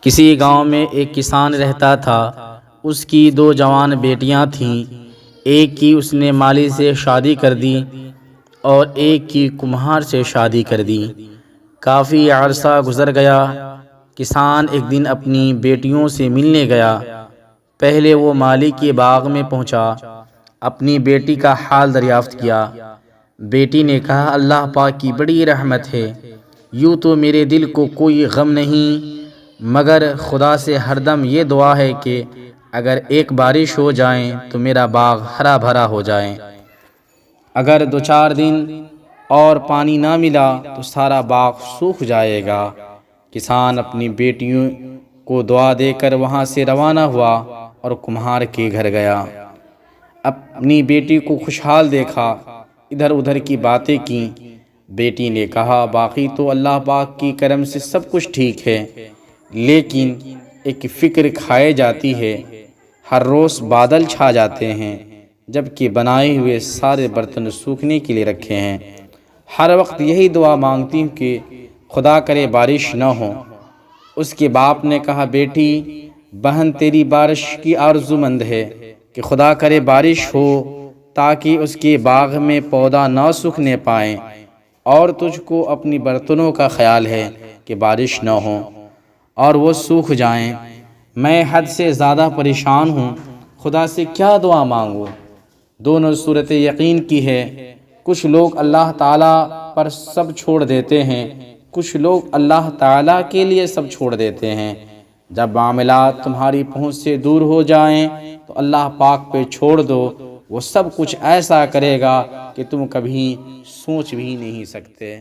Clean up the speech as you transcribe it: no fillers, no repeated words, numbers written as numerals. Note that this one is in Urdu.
کسی گاؤں میں ایک کسان رہتا تھا۔ اس کی دو جوان بیٹیاں تھیں۔ ایک کی اس نے مالی سے شادی کر دی اور ایک کی کمہار سے شادی کر دی۔ کافی عرصہ گزر گیا۔ کسان ایک دن اپنی بیٹیوں سے ملنے گیا۔ پہلے وہ مالی کے باغ میں پہنچا، اپنی بیٹی کا حال دریافت کیا۔ بیٹی نے کہا، اللہ پاک کی بڑی رحمت ہے، یوں تو میرے دل کو کوئی غم نہیں، مگر خدا سے ہر دم یہ دعا ہے کہ اگر ایک بارش ہو جائے تو میرا باغ ہرا بھرا ہو جائے۔ اگر 2-4 دن اور پانی نہ ملا تو سارا باغ سوکھ جائے گا۔ کسان اپنی بیٹیوں کو دعا دے کر وہاں سے روانہ ہوا اور کمہار کے گھر گیا۔ اپنی بیٹی کو خوشحال دیکھا، ادھر ادھر کی باتیں کی۔ بیٹی نے کہا، باقی تو اللہ پاک کی کرم سے سب کچھ ٹھیک ہے، لیکن ایک فکر کھائے جاتی ہے۔ ہر روز بادل چھا جاتے ہیں، جبکہ بنائے ہوئے سارے برتن سوکھنے کے لیے رکھے ہیں۔ ہر وقت یہی دعا مانگتی ہوں کہ خدا کرے بارش نہ ہو۔ اس کے باپ نے کہا، بیٹی، بہن تیری بارش کی آرزو مند ہے کہ خدا کرے بارش ہو تاکہ اس کے باغ میں پودا نہ سوکھنے پائیں، اور تجھ کو اپنی برتنوں کا خیال ہے کہ بارش نہ ہو اور وہ سوکھ جائیں۔ میں حد سے زیادہ پریشان ہوں، خدا سے کیا دعا مانگوں؟ دونوں صورت یقین کی ہے۔ کچھ لوگ اللہ تعالیٰ پر سب چھوڑ دیتے ہیں، کچھ لوگ اللہ تعالیٰ کے لیے سب چھوڑ دیتے ہیں۔ جب معاملات تمہاری پہنچ سے دور ہو جائیں تو اللہ پاک پہ چھوڑ دو، وہ سب کچھ ایسا کرے گا کہ تم کبھی سوچ بھی نہیں سکتے۔